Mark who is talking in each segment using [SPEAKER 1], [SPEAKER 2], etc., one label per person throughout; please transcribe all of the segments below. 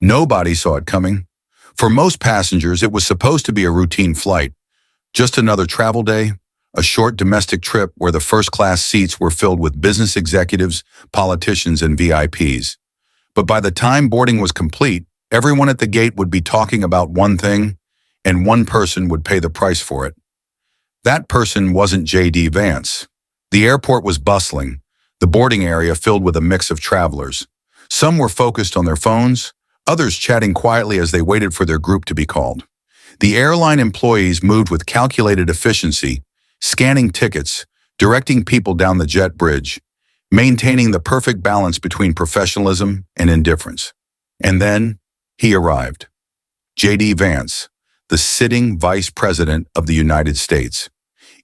[SPEAKER 1] Nobody saw it coming. For most passengers, it was supposed to be a routine flight, just another travel day, a short domestic trip where the first-class seats were filled with business executives, politicians, and VIPs. But by the time boarding was complete, everyone at the gate would be talking about one thing, and one person would pay the price for it. That person wasn't JD Vance. The airport was bustling, the boarding area filled with a mix of travelers. Some were focused on their phones, others chatting quietly as they waited for their group to be called. The airline employees moved with calculated efficiency, scanning tickets, directing people down the jet bridge, maintaining the perfect balance between professionalism and indifference. And then he arrived. JD Vance, the sitting Vice President of the United States.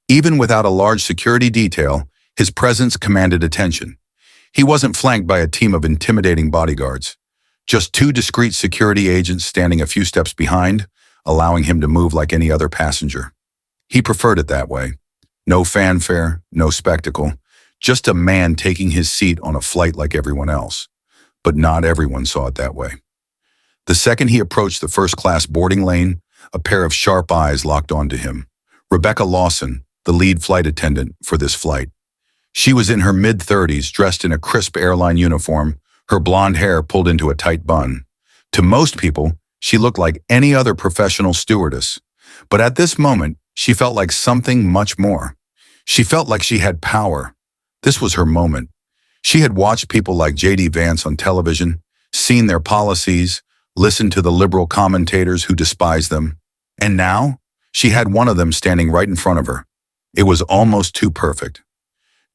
[SPEAKER 1] Even without a large security detail, his presence commanded attention. He wasn't flanked by a team of intimidating bodyguards, just two discreet security agents standing a few steps behind, allowing him to move like any other passenger. He preferred it that way. No fanfare, no spectacle, just a man taking his seat on a flight like everyone else. But not everyone saw it that way. The second he approached the first-class boarding lane, a pair of sharp eyes locked onto him. Rebecca Lawson, the lead flight attendant for this flight. She was in her mid-30s, dressed in a crisp airline uniform, her blonde hair pulled into a tight bun. To most people, she looked like any other professional stewardess. But at this moment, she felt like something much more. She felt like she had power. This was her moment. She had watched people like JD Vance on television, seen their policies, listened to the liberal commentators who despised them. And now, she had one of them standing right in front of her. It was almost too perfect.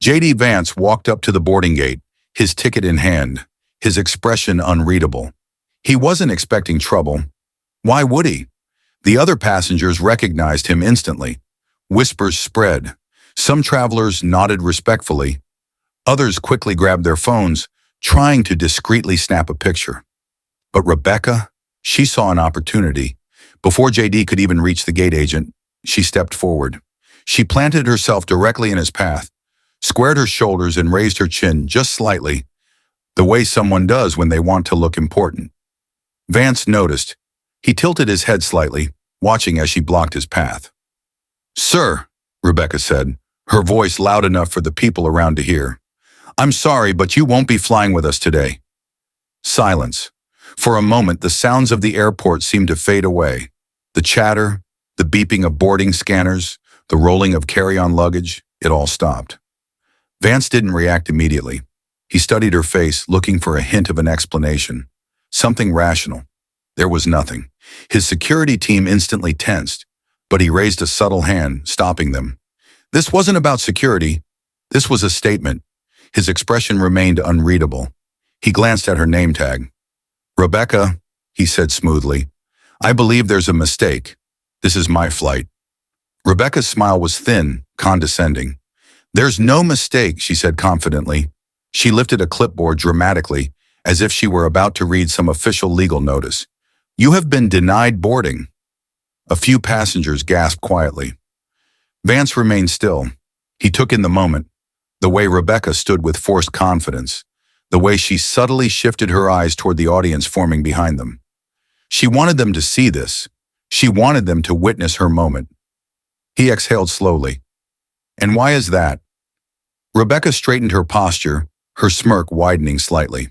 [SPEAKER 1] JD Vance walked up to the boarding gate, his ticket in hand, his expression unreadable. He wasn't expecting trouble. Why would he? The other passengers recognized him instantly. Whispers spread. Some travelers nodded respectfully. Others quickly grabbed their phones, trying to discreetly snap a picture. But Rebecca, she saw an opportunity. Before JD could even reach the gate agent, she stepped forward. She planted herself directly in his path, squared her shoulders and raised her chin just slightly, the way someone does when they want to look important. Vance noticed. He tilted his head slightly, watching as she blocked his path. "Sir," Rebecca said, her voice loud enough for the people around to hear, "I'm sorry, but you won't be flying with us today." Silence. For a moment, the sounds of the airport seemed to fade away. The chatter, the beeping of boarding scanners, the rolling of carry-on luggage, it all stopped. Vance didn't react immediately. He studied her face, looking for a hint of an explanation. Something rational. There was nothing. His security team instantly tensed, but he raised a subtle hand, stopping them. This wasn't about security. This was a statement. His expression remained unreadable. He glanced at her name tag. "Rebecca," he said smoothly, "I believe there's a mistake. This is my flight." Rebecca's smile was thin, condescending. "There's no mistake," she said confidently. She lifted a clipboard dramatically, as if she were about to read some official legal notice. "You have been denied boarding." A few passengers gasped quietly. Vance remained still. He took in the moment, the way Rebecca stood with forced confidence, the way she subtly shifted her eyes toward the audience forming behind them. She wanted them to see this. She wanted them to witness her moment. He exhaled slowly. "And why is that?" Rebecca straightened her posture, her smirk widening slightly.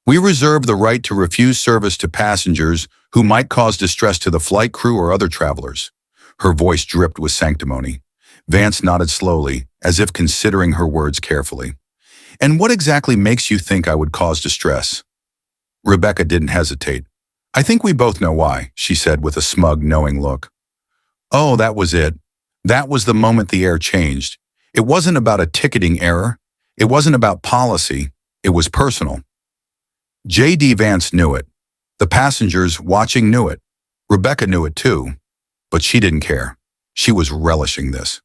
[SPEAKER 1] "We reserve the right to refuse service to passengers who might cause distress to the flight crew or other travelers." Her voice dripped with sanctimony. Vance nodded slowly, as if considering her words carefully. "And what exactly makes you think I would cause distress?" Rebecca didn't hesitate. "I think we both know why," she said with a smug, knowing look. Oh, that was it. That was the moment the air changed. It wasn't about a ticketing error. It wasn't about policy. It was personal. JD Vance knew it. The passengers watching knew it. Rebecca knew it too. But she didn't care. She was relishing this.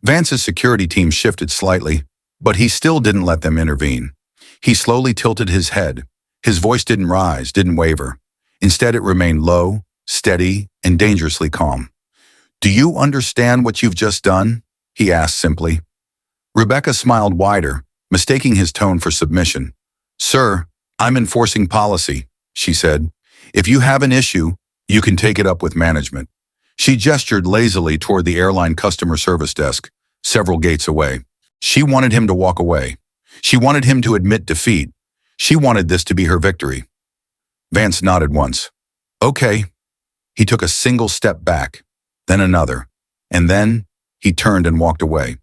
[SPEAKER 1] Vance's security team shifted slightly, but he still didn't let them intervene. He slowly tilted his head. His voice didn't rise, didn't waver. Instead, it remained low, steady, and dangerously calm. "Do you understand what you've just done?" he asked simply. Rebecca smiled wider, mistaking his tone for submission. "Sir, I'm enforcing policy. she said. If you have an issue, you can take it up with management. She gestured lazily toward the airline customer service desk, several gates away. She wanted him to walk away. She wanted him to admit defeat. She wanted this to be her victory. Vance nodded once. Okay. He took a single step back, then another, and then he turned and walked away.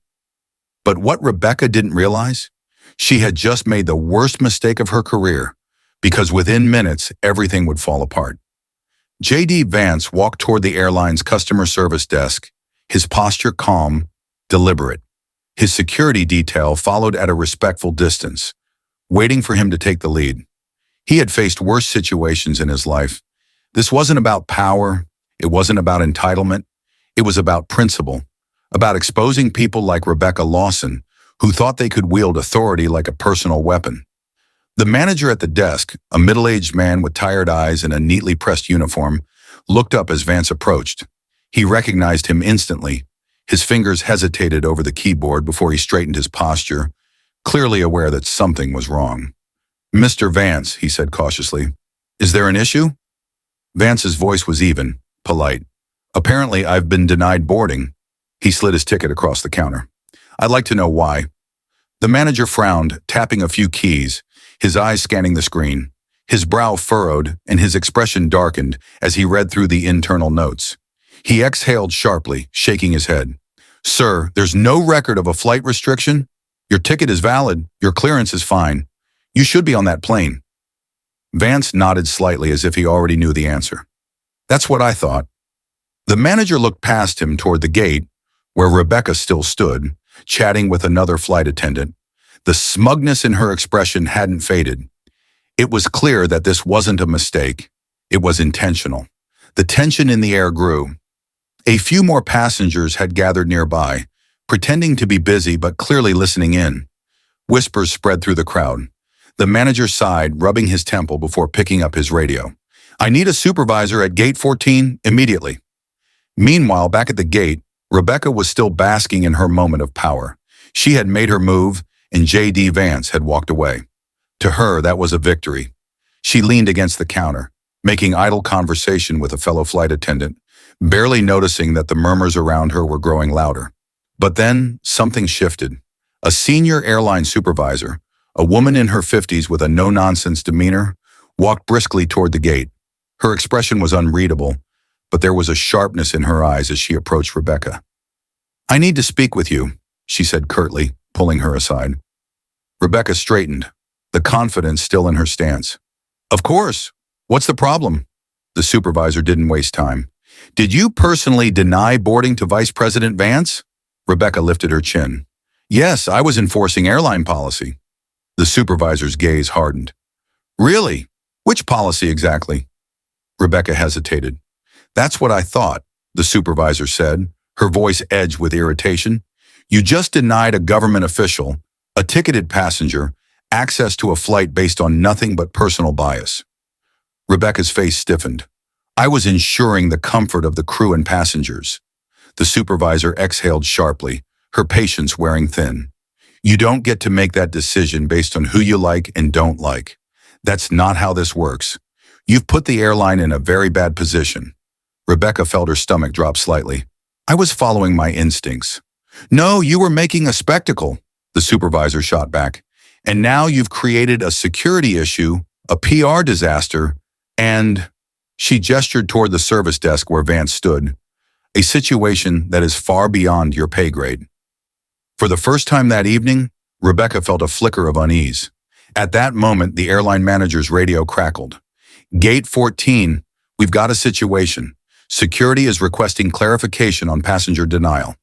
[SPEAKER 1] But what Rebecca didn't realize? She had just made the worst mistake of her career, because within minutes, everything would fall apart. JD Vance walked toward the airline's customer service desk, his posture calm, deliberate. His security detail followed at a respectful distance, waiting for him to take the lead. He had faced worse situations in his life. This wasn't about power. It wasn't about entitlement. It was about principle, about exposing people like Rebecca Lawson, who thought they could wield authority like a personal weapon. The manager at the desk, a middle-aged man with tired eyes and a neatly pressed uniform, looked up as Vance approached. He recognized him instantly. His fingers hesitated over the keyboard before he straightened his posture, clearly aware that something was wrong. "Mr. Vance," he said cautiously, "is there an issue?" Vance's voice was even, polite. "Apparently, I've been denied boarding." He slid his ticket across the counter. "I'd like to know why." The manager frowned, tapping a few keys, his eyes scanning the screen. His brow furrowed and his expression darkened as he read through the internal notes. He exhaled sharply, shaking his head. "Sir, there's no record of a flight restriction. Your ticket is valid. Your clearance is fine. You should be on that plane." Vance nodded slightly as if he already knew the answer. "That's what I thought." The manager looked past him toward the gate, where Rebecca still stood, chatting with another flight attendant. The smugness in her expression hadn't faded. It was clear that this wasn't a mistake. It was intentional. The tension in the air grew. A few more passengers had gathered nearby, pretending to be busy but clearly listening in. Whispers spread through the crowd. The manager sighed, rubbing his temple before picking up his radio. "I need a supervisor at gate 14 immediately." Meanwhile, back at the gate, Rebecca was still basking in her moment of power. She had made her move, and JD Vance had walked away. To her, that was a victory. She leaned against the counter, making idle conversation with a fellow flight attendant, barely noticing that the murmurs around her were growing louder. But then, something shifted. A senior airline supervisor, a woman in her 50s with a no-nonsense demeanor, walked briskly toward the gate. Her expression was unreadable, but there was a sharpness in her eyes as she approached Rebecca. "I need to speak with you," she said curtly, pulling her aside. Rebecca straightened, the confidence still in her stance. "Of course. What's the problem?" The supervisor didn't waste time. "Did you personally deny boarding to Vice President Vance?" Rebecca lifted her chin. "Yes, I was enforcing airline policy." The supervisor's gaze hardened. "Really? Which policy exactly?" Rebecca hesitated. "That's what I thought," the supervisor said, her voice edged with irritation. "You just denied a government official, a ticketed passenger, access to a flight based on nothing but personal bias." Rebecca's face stiffened. "I was ensuring the comfort of the crew and passengers." The supervisor exhaled sharply, her patience wearing thin. "You don't get to make that decision based on who you like and don't like. That's not how this works. You've put the airline in a very bad position." Rebecca felt her stomach drop slightly. "I was following my instincts." "No, you were making a spectacle," the supervisor shot back. "And now you've created a security issue, a PR disaster, and..." She gestured toward the service desk where Vance stood. "A situation that is far beyond your pay grade." For the first time that evening, Rebecca felt a flicker of unease. At that moment, the airline manager's radio crackled. "Gate 14, we've got a situation. Security is requesting clarification on passenger denial."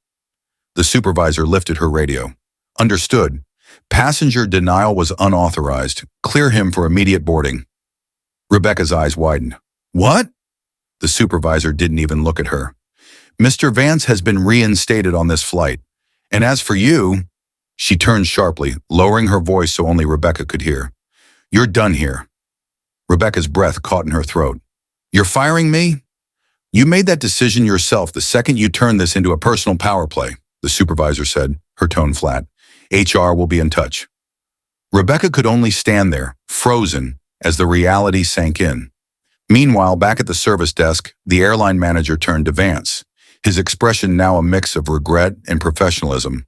[SPEAKER 1] The supervisor lifted her radio. "Understood. Passenger denial was unauthorized. Clear him for immediate boarding." Rebecca's eyes widened. "What?" The supervisor didn't even look at her. "Mr. Vance has been reinstated on this flight. And as for you," she turned sharply, lowering her voice so only Rebecca could hear, "you're done here." Rebecca's breath caught in her throat. "You're firing me?" "You made that decision yourself the second you turned this into a personal power play," the supervisor said, her tone flat. "HR will be in touch." Rebecca could only stand there, frozen, as the reality sank in. Meanwhile, back at the service desk, the airline manager turned to Vance, his expression now a mix of regret and professionalism.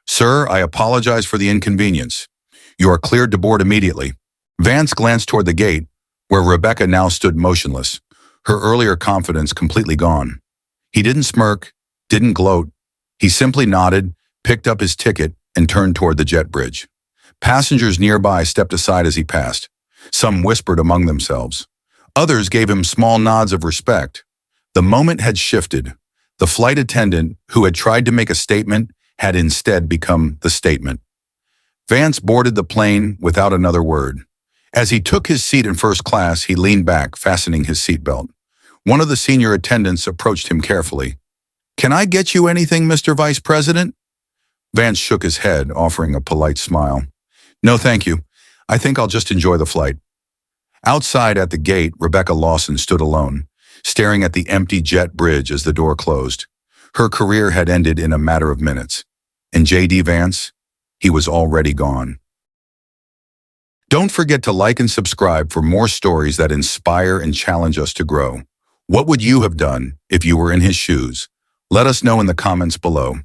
[SPEAKER 1] "Sir, I apologize for the inconvenience. You are cleared to board immediately." Vance glanced toward the gate, where Rebecca now stood motionless, her earlier confidence completely gone. He didn't smirk, didn't gloat. He simply nodded, picked up his ticket, and turned toward the jet bridge. Passengers nearby stepped aside as he passed. Some whispered among themselves. Others gave him small nods of respect. The moment had shifted. The flight attendant, who had tried to make a statement, had instead become the statement. Vance boarded the plane without another word. As he took his seat in first class, he leaned back, fastening his seatbelt. One of the senior attendants approached him carefully. "Can I get you anything, Mr. Vice President?" Vance shook his head, offering a polite smile. "No, thank you. I think I'll just enjoy the flight." Outside at the gate, Rebecca Lawson stood alone, staring at the empty jet bridge as the door closed. Her career had ended in a matter of minutes. And JD Vance? He was already gone. Don't forget to like and subscribe for more stories that inspire and challenge us to grow. What would you have done if you were in his shoes? Let us know in the comments below.